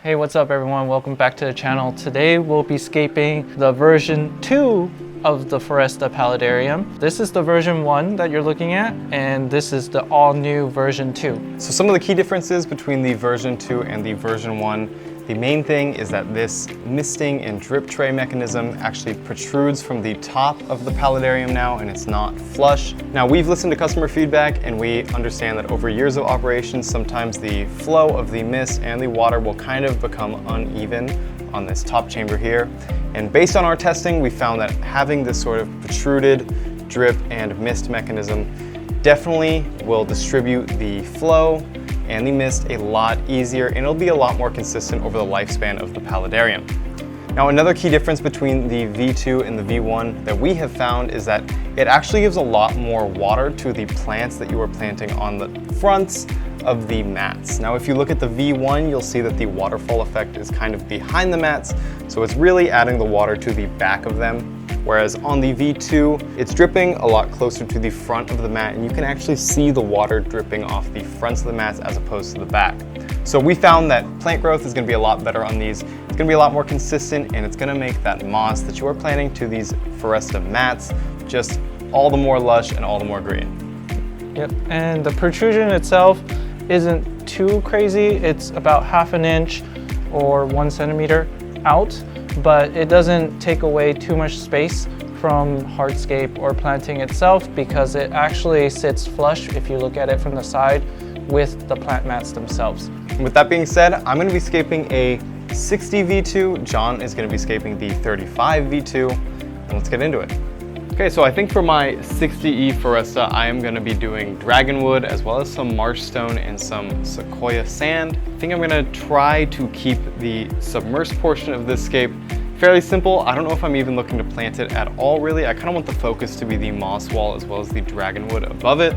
Hey, what's up everyone? Welcome back to the channel. Today we'll be scaping the version 2 of the Foresta Paludarium. This is the version 1 that you're looking at, and this is the all-new version 2. So some of the key differences between the version 2 and the version 1, the main thing is that this misting and drip tray mechanism actually protrudes from the top of the paludarium now, and it's not flush. Now, we've listened to customer feedback and we understand that over years of operations, sometimes the flow of the mist and the water will kind of become uneven on this top chamber here. And based on our testing, we found that having this sort of protruded drip and mist mechanism definitely will distribute the flow and the mist a lot easier, and it'll be a lot more consistent over the lifespan of the paludarium. Now, another key difference between the V2 and the V1 that we have found is that it actually gives a lot more water to the plants that you are planting on the fronts of the mats. Now, if you look at the V1, you'll see that the waterfall effect is kind of behind the mats, so it's really adding the water to the back of them. Whereas on the V2, it's dripping a lot closer to the front of the mat, and you can actually see the water dripping off the fronts of the mats as opposed to the back. So we found that plant growth is going to be a lot better on these. It's going to be a lot more consistent, and it's going to make that moss that you are planting to these Foresta mats just all the more lush and all the more green. Yep, and the protrusion itself isn't too crazy. It's about ½ an inch or 1 centimeter out, but it doesn't take away too much space from hardscape or planting itself because it actually sits flush if you look at it from the side with the plant mats themselves. With that being said, I'm going to be scaping a 60 V2. John is going to be scaping the 35 V2, and let's get into it. Okay, so I think for my 60E Foresta, I am going to be doing dragonwood as well as some marsh stone and some sequoia sand. I think I'm going to try to keep the submersed portion of this scape fairly simple. I don't know if I'm even looking to plant it at all, really. I kind of want the focus to be the moss wall as well as the dragonwood above it.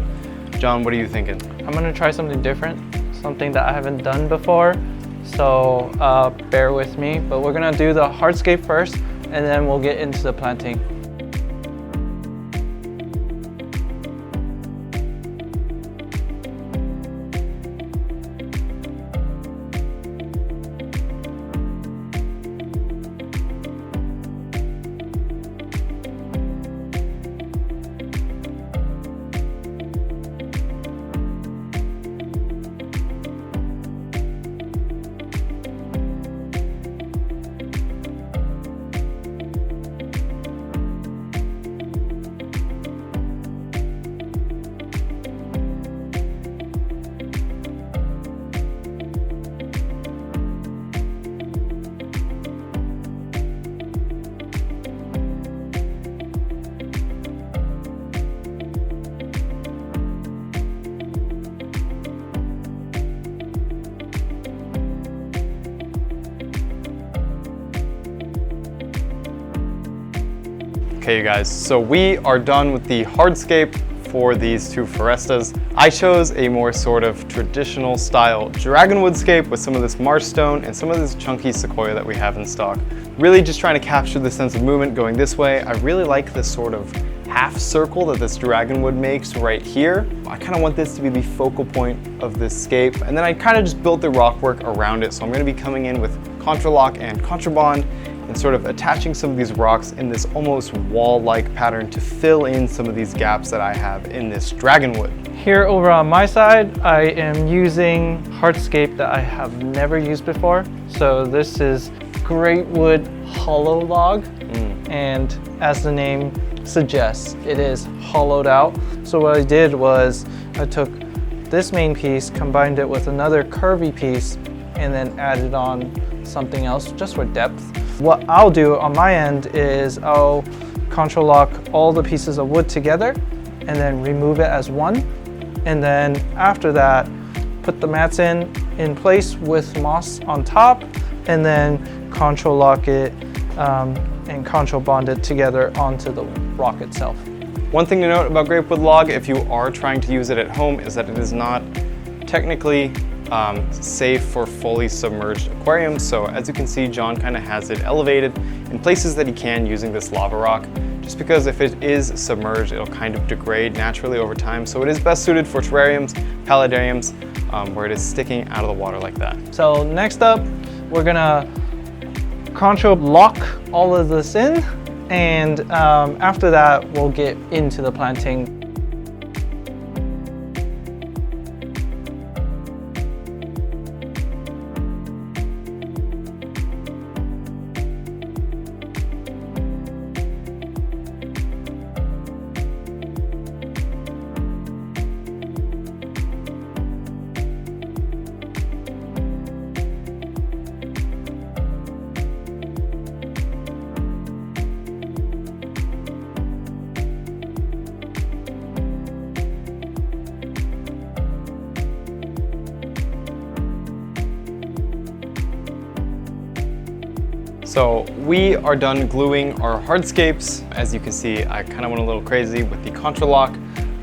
John, what are you thinking? I'm going to try something different, something that I haven't done before, so bear with me. But we're going to do the hardscape first, and then we'll get into the planting. Okay, you guys, so we are done with the hardscape for these two Forestas. I chose a more sort of traditional style dragonwood scape with some of this marsh stone and some of this chunky sequoia that we have in stock. Really just trying to capture the sense of movement going this way. I really like this sort of half circle that this dragonwood makes right here. I kind of want this to be the focal point of this scape, and then I kind of just built the rock work around it. So I'm going to be coming in with contralock and contraband and sort of attaching some of these rocks in this almost wall-like pattern to fill in some of these gaps that I have in this dragonwood. Here over on my side, I am using hardscape that I have never used before. So this is great wood hollow log, and as the name suggests, it is hollowed out. So what I did was I took this main piece, combined it with another curvy piece, and then added on something else just for depth. What I'll do on my end is I'll control lock all the pieces of wood together and then remove it as one. And then after that, put the mats in place with moss on top, and then control lock it and control bond it together onto the rock itself. One thing to note about grapewood log, if you are trying to use it at home, is that it is not technically safe for fully submerged aquariums. So as you can see, John kind of has it elevated in places that he can using this lava rock, just because if it is submerged, it'll kind of degrade naturally over time. So it is best suited for terrariums, paludariums, where it is sticking out of the water like that. So next up, we're gonna control lock all of this in, and after that, we'll get into the planting. So we are done gluing our hardscapes. As you can see, I kind of went a little crazy with the contra lock,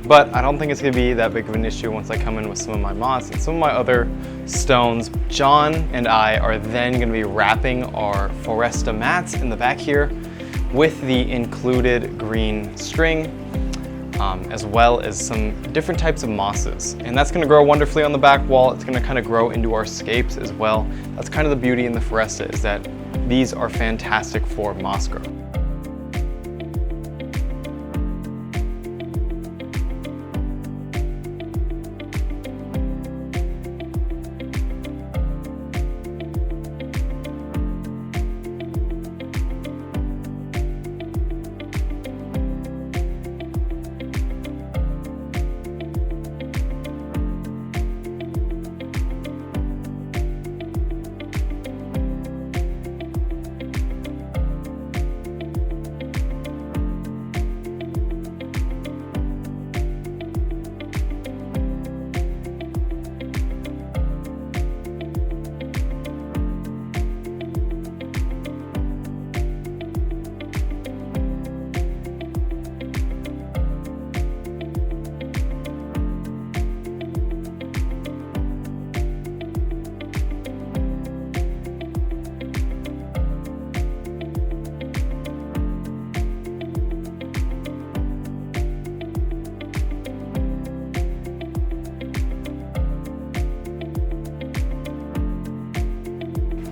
but I don't think it's gonna be that big of an issue once I come in with some of my moss and some of my other stones. John and I are then gonna be wrapping our Foresta mats in the back here with the included green string, as well as some different types of mosses. And that's gonna grow wonderfully on the back wall. It's gonna kind of grow into our scapes as well. That's kind of the beauty in the Foresta, is that these are fantastic for moss growth.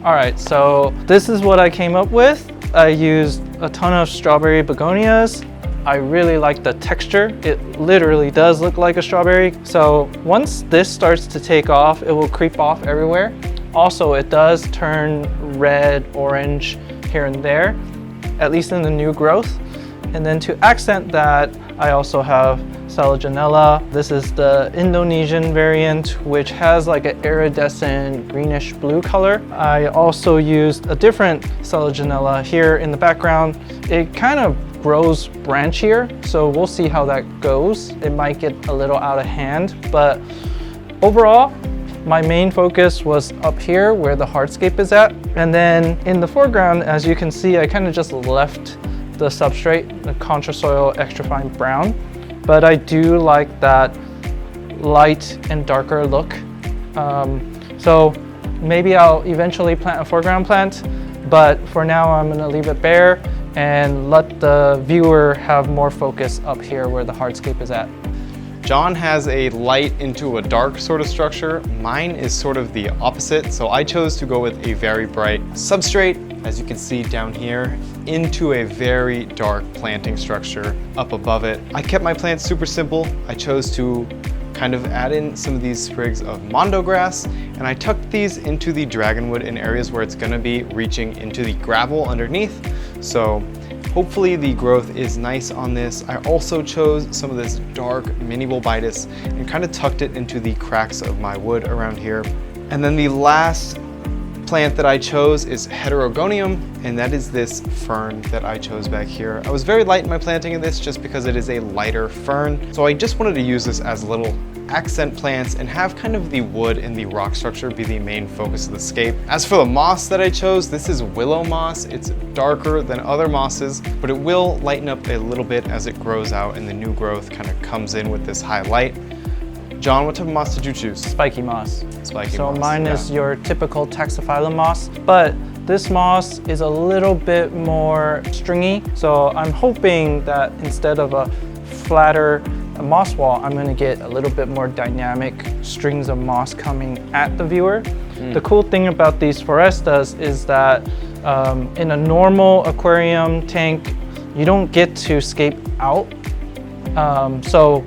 All right, so this is what I came up with. I used a ton of strawberry begonias. I really like the texture. It literally does look like a strawberry. So once this starts to take off, it will creep off everywhere. Also, it does turn red, orange here and there, at least in the new growth. And then to accent that, I also have Selaginella. This is the Indonesian variant, which has like an iridescent greenish blue color. I also used a different Selaginella here in the background. It kind of grows branchier, so we'll see how that goes. It might get a little out of hand, but overall, my main focus was up here where the hardscape is at. And then in the foreground, as you can see, I kind of just left the substrate, the contra soil extra fine brown. But I do like that light and darker look. So maybe I'll eventually plant a foreground plant, but for now I'm gonna leave it bare and let the viewer have more focus up here where the hardscape is at. John has a light into a dark sort of structure. Mine is sort of the opposite, so I chose to go with a very bright substrate, as you can see down here, into a very dark planting structure up above it. I kept my plants super simple. I chose to kind of add in some of these sprigs of mondo grass, and I tucked these into the dragonwood in areas where it's gonna be reaching into the gravel underneath. So hopefully the growth is nice on this. I also chose some of this dark mini bulbitis and kind of tucked it into the cracks of my wood around here. And then the last plant that I chose is heterogonium, and that is this fern that I chose back here. I was very light in my planting of this just because it is a lighter fern. So I just wanted to use this as little accent plants and have kind of the wood and the rock structure be the main focus of the scape. As for the moss that I chose, this is willow moss. It's darker than other mosses, but it will lighten up a little bit as it grows out and the new growth kind of comes in with this high light. John, what type of moss did you choose? Spiky moss. Spiky so moss. Mine is your typical taxophyllum moss, but this moss is a little bit more stringy. So I'm hoping that instead of a flatter moss wall, I'm gonna get a little bit more dynamic strings of moss coming at the viewer. The cool thing about these Forestas is that in a normal aquarium tank, you don't get to scape out. So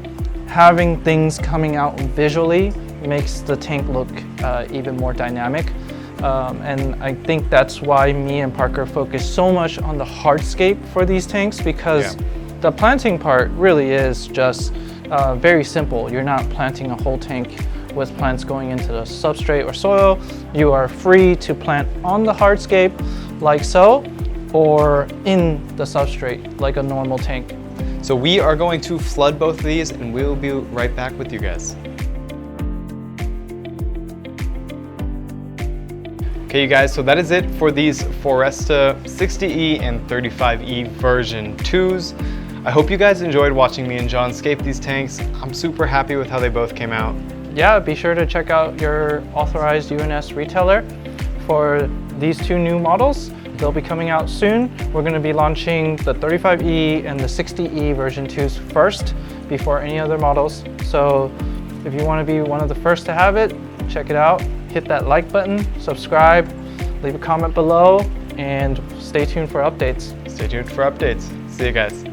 having things coming out visually makes the tank look even more dynamic. And I think that's why me and Parker focus so much on the hardscape for these tanks, because the planting part really is just very simple. You're not planting a whole tank with plants going into the substrate or soil. You are free to plant on the hardscape like so, or in the substrate like a normal tank. So we are going to flood both of these and we'll be right back with you guys. Okay, you guys, so that is it for these Foresta 60E and 35E version 2s. I hope you guys enjoyed watching me and John scape these tanks. I'm super happy with how they both came out. Yeah, be sure to check out your authorized UNS retailer for these two new models. They'll be coming out soon. We're going to be launching the 35E and the 60E version 2s first before any other models. So if you want to be one of the first to have it, check it out. Hit that like button, subscribe, leave a comment below, and stay tuned for updates. Stay tuned for updates. See you guys.